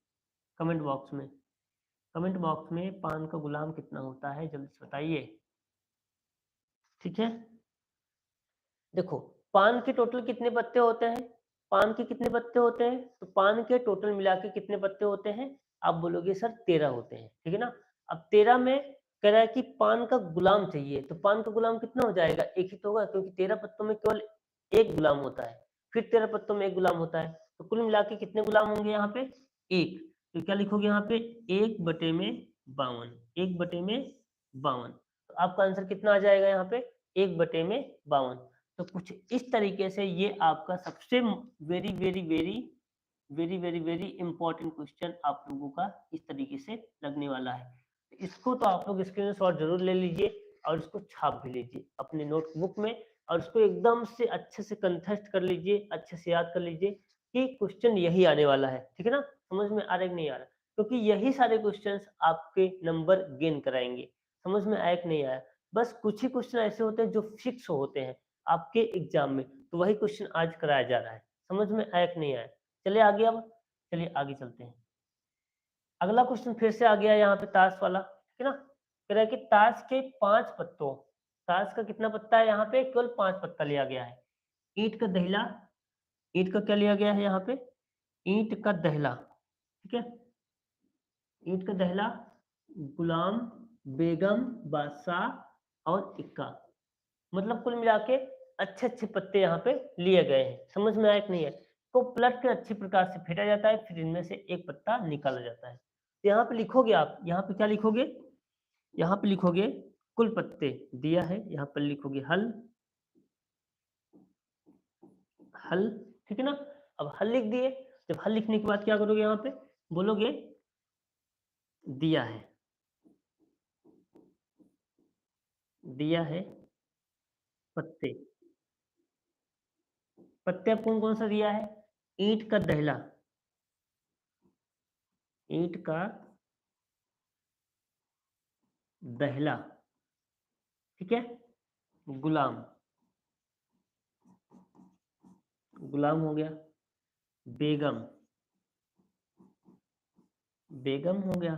कमेंट बॉक्स में। कमेंट बॉक्स में पान का गुलाम कितना होता है जल्दी से बताइए। ठीक है? देखो, पान के टोटल कितने पत्ते होते हैं? पान के कितने पत्ते होते हैं? तो पान के टोटल मिला के कितने पत्ते होते हैं? आप बोलोगे सर 13 होते हैं। ठीक है ना? अब 13 में कह रहा है कि पान का गुलाम चाहिए, तो पान का गुलाम कितना हो जाएगा? एक ही तो होगा, क्योंकि 13 पत्तों में केवल एक गुलाम होता है, फिर 13 पत्तों में एक गुलाम होता है, तो कुल मिला के कितने गुलाम होंगे यहाँ पे? एक। तो क्या लिखोगे यहाँ पे? 1/52, 1/52। तो आपका आंसर कितना आ जाएगा यहाँ पे? 1/52। तो कुछ इस तरीके से ये आपका सबसे very very very very very very important question आप लोगों का इस तरीके से लगने वाला है। इसको तो आप लोग स्क्रीनशॉट जरूर ले लीजिए और इसको छाप भी लीजिए अपने नोटबुक में, और इसको एकदम से अच्छे से कंठस्थ कर लीजिए, अच्छे से याद कर लीजिए कि क्वेश्चन यही आने वाला है। ठीक है ना? समझ में आ रहा है कि नहीं आ रहा? क्योंकि यही सारे क्वेश्चन आपके नंबर गेन कराएंगे। समझ में आया कि नहीं आया? बस कुछ ही क्वेश्चन ऐसे होते हैं जो फिक्स होते हैं आपके एग्जाम में, तो वही क्वेश्चन आज कराया जा रहा है। समझ में आया कि नहीं आया? चलिए आगे, अब चलिए आगे चलते हैं। अगला क्वेश्चन फिर से आ गया यहाँ पे ताश वाला। ठीक है ना? कह रहा है कि ताश के 5 पत्तों, ताश का कितना पत्ता है यहाँ पे? केवल 5 पत्ता लिया गया है। ईंट का दहला, ईंट का क्या लिया गया है यहाँ पे? ईंट का दहला। ठीक है? ईंट का दहला, गुलाम, बेगम, बादशाह और इक्का। मतलब कुल मिला के अच्छे अच्छे पत्ते यहाँ पे लिए गए हैं। समझ में आया कि नहीं है? तो पलट के अच्छी प्रकार से फेंटा जाता है, फिर इनमें से एक पत्ता निकाला जाता है। तो यहाँ पे लिखोगे आप, यहाँ पे क्या लिखोगे? यहाँ पे लिखोगे कुल पत्ते दिया है, यहाँ पर लिखोगे हल, हल। ठीक है ना? अब हल लिख दिए। जब हल लिखने के बाद क्या करोगे? यहाँ पे बोलोगे दिया है, दिया है पत्ते। पत्ते अब कौन कौन सा दिया है? ईंट का दहला, ईंट का दहला। ठीक है? गुलाम, गुलाम हो गया। बेगम, बेगम हो गया।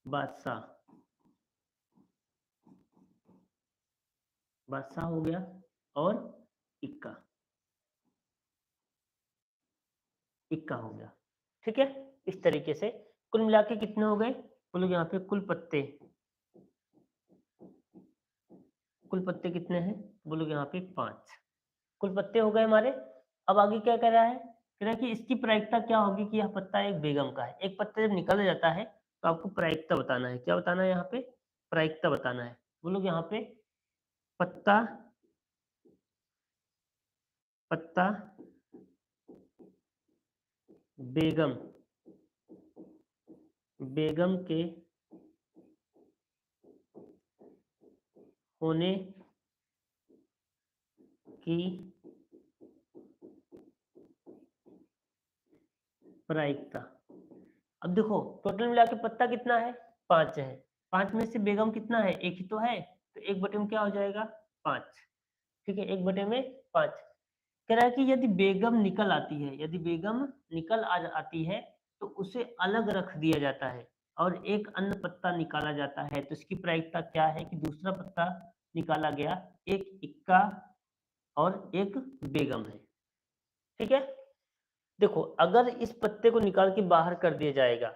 बादशाह, बादशाह हो गया। और इक्का, इक्का हो गया। ठीक है? इस तरीके से कुल मिला के कितने हो गए? बोलो यहाँ पे कुल पत्ते, कुल पत्ते कितने हैं? बोलो यहाँ पे 5 कुल पत्ते हो गए हमारे। अब आगे क्या कह रहा है? कह रहा है कि इसकी प्रायिकता क्या होगी कि यह पत्ता एक बेगम का है। एक पत्ता जब निकल जाता है तो आपको प्रायिकता बताना है। क्या बताना है यहाँ पे? प्रायिकता बताना है। बोलो यहाँ पे पत्ता, पत्ता बेगम, बेगम के होने की प्रायिकता, अब देखो टोटल मिला के पत्ता कितना है, 5 है। 5 में से बेगम कितना है, एक ही तो है, तो 1 बटे में क्या हो जाएगा, 5। ठीक है, 1 बटे में 5। कह रहा है कि यदि बेगम निकल आती है, यदि बेगम निकल आती है तो उसे अलग रख दिया जाता है और एक अन्य पत्ता निकाला जाता है, तो इसकी प्रायिकता क्या है कि दूसरा पत्ता निकाला गया, एक इक्का और एक बेगम है। ठीक है, देखो अगर इस पत्ते को निकाल के बाहर कर दिया जाएगा,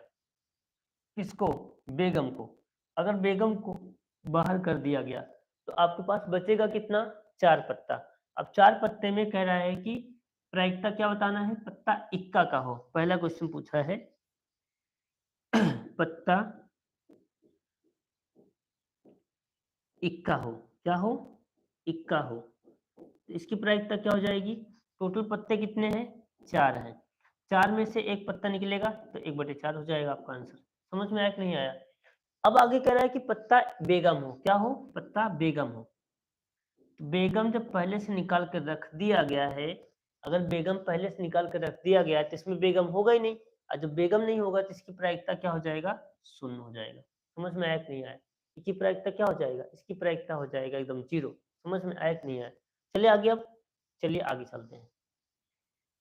किसको, बेगम को, अगर बेगम को बाहर कर दिया गया तो आपके पास बचेगा कितना, 4 पत्ता। अब 4 पत्ते में कह रहा है कि प्रायिकता क्या बताना है, पत्ता इक्का का हो। पहला क्वेश्चन पूछा है पत्ता इक्का हो, क्या हो, इक्का हो, तो इसकी प्रायिकता क्या हो जाएगी, टोटल पत्ते कितने हैं, 4 हैं, 4 में से एक पत्ता निकलेगा तो 1/4 हो जाएगा आपका आंसर। समझ में आया कि नहीं आया। अब आगे कह रहा है कि पत्ता बेगम हो, क्या हो, पत्ता बेगम हो। तो बेगम जब पहले से निकाल कर रख दिया गया है, अगर बेगम पहले से निकाल कर रख दिया गया है तो इसमें बेगम होगा ही नहीं, और जब बेगम नहीं होगा तो इसकी प्रायिकता क्या हो जाएगा, शून्य हो जाएगा। समझ में आया कि नहीं आया, इसकी प्रायिकता क्या हो जाएगा, इसकी प्रायिकता हो जाएगा एकदम 0। समझ में आया कि नहीं आया। चलिए आगे, अब चलिए आगे चलते हैं।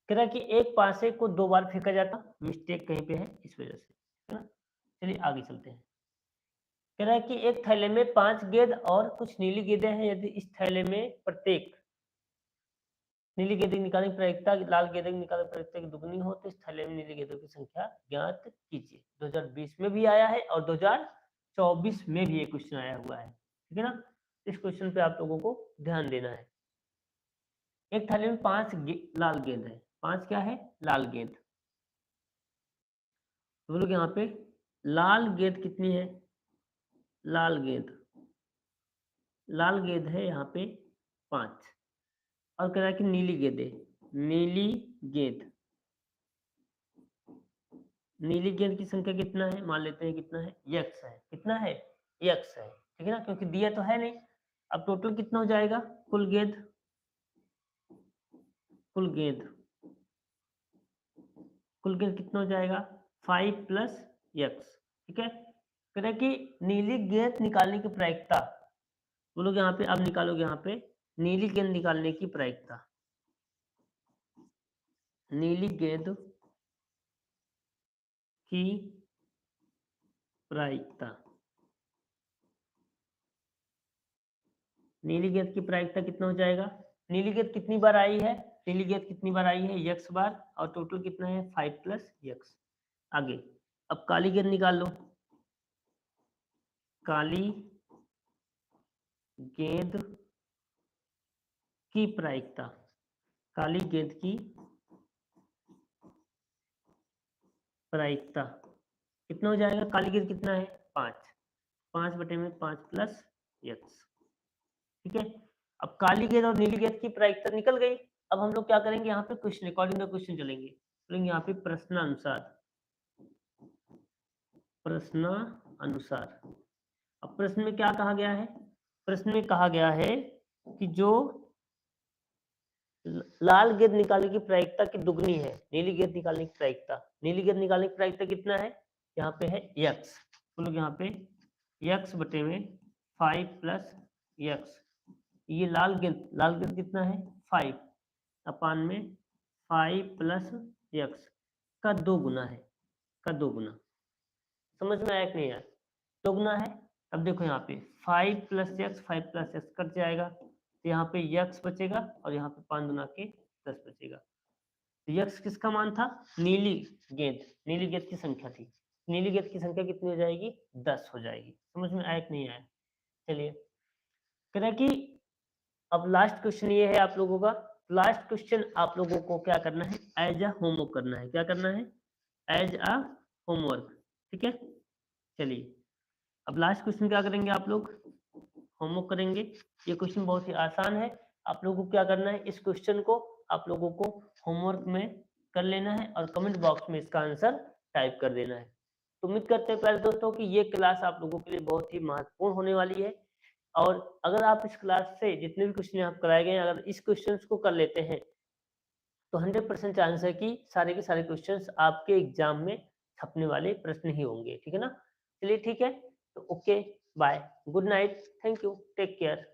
कह रहा है कि एक पासे को 2 बार फेंका जाता, मिस्टेक कहीं पे है इस वजह से, है ना। चलिए आगे चलते हैं। कह रहा है कि एक थैले में 5 गेंद और कुछ नीली गेंदें हैं, यदि इस थैले में प्रत्येक नीली गेंद निकालने की प्रायिकता लाल गेंद निकालने की प्रायिकता की दुगनी हो तो इस थैले में नीली गेंदों की संख्या ज्ञात कीजिए। 2020 में भी आया है और 2024 में भी ये क्वेश्चन आया हुआ है, ठीक है ना। इस क्वेश्चन पे आप लोगों को ध्यान देना है। एक थैले में 5 लाल गेंद है, 5 क्या है, लाल गेंद। तो लोग यहाँ पे लाल गेंद कितनी है, लाल गेंद, लाल गेंद है यहाँ पे 5, और कह रहा है कि नीली गेंदें, नीली गेंद, नीली गेंद की संख्या कितना है, मान लेते हैं कितना है, यक्स है, कितना है, यक्स है, ठीक है ना, क्योंकि दिया तो है नहीं। अब टोटल कितना हो जाएगा, कुल गेंद, कुल गेंद, कुल गेंद कितना हो जाएगा, 5 प्लस यक्स, ठीक है। कह रहा है कि नीली गेंद निकालने की प्रायिकता, बोलोगे यहाँ पे, अब निकालोगे यहाँ पे नीली गेंद निकालने की प्रायिकता, नीली गेंद की प्रायिकता, नीली गेंद की प्रायिकता कितना हो जाएगा, नीली गेंद कितनी बार आई है, नीली गेंद कितनी बार आई है, यक्स बार, और टोटल कितना है, 5 प्लस यक्स। आगे अब काली गेंद निकाल लो, काली गेंद की प्रायिकता, काली गेंद की प्रायिकता कितना हो जाएगा, काली गेंद कितना है, 5, 5/5 प्लस यक्स, ठीक है। अब काली गेंद और नीली गेंद की प्रायिकता निकल गई। अब हम लोग क्या करेंगे, यहाँ पे क्वेश्चन अकॉर्डिंग द क्वेश्चन चलेंगे, चलेंगे यहाँ पे प्रश्नानुसार, प्रश्नानुसार। अब प्रश्न में क्या कहा गया है, प्रश्न में कहा गया है कि जो लाल गेंद निकालने की प्रायिकता की दुगनी है, नीली गेंद निकालने की प्रायिकता, नीली गेंद निकालने की प्रायिकता कितना है, यहाँ पे है यक्स, तो लोग यहाँ पे यक्स बटे में 5 प्लस यक्स, ये लाल गेंद कितना है, 5 अपान में 5 प्लस यक्स का 2 गुना है, का 2 गुना। समझ में आया कि नहीं आया, 2 गुना है। अब देखो यहाँ पे 5 plus x, 5 plus x cut जाएगा, तो यहाँ पे यक्स बचेगा और यहाँ पे 5 गुना के 10 बचेगा। तो यक्स किसका मान था, नीली गेंद, नीली गेंद की संख्या थी, नीली गेंद की संख्या कितनी हो जाएगी, 10 हो जाएगी। समझ में आया कि नहीं आया। चलिए कह रहा है कि अब लास्ट क्वेश्चन ये है आप लोगों का, लास्ट क्वेश्चन आप लोगों को क्या करना है, एज अ होमवर्क करना है, क्या करना है, एज अ होमवर्क, ठीक है। चलिए अब लास्ट क्वेश्चन क्या करेंगे आप लोग, होमवर्क करेंगे। ये क्वेश्चन बहुत ही आसान है, आप लोगों को क्या करना है, इस क्वेश्चन को आप लोगों को होमवर्क में कर लेना है और कमेंट बॉक्स में इसका आंसर टाइप कर देना है। तो उम्मीद करते हैं प्यारे दोस्तों कि ये क्लास आप लोगों के लिए बहुत ही महत्वपूर्ण होने वाली है, और अगर आप इस क्लास से जितने भी क्वेश्चन आप कराए गए, अगर इस क्वेश्चन को कर लेते हैं तो 100% चांस है कि सारे के सारे क्वेश्चंस आपके एग्जाम में छपने वाले प्रश्न ही होंगे, ठीक है ना? चलिए ठीक है, तो okay, bye, good night, thank you, take care.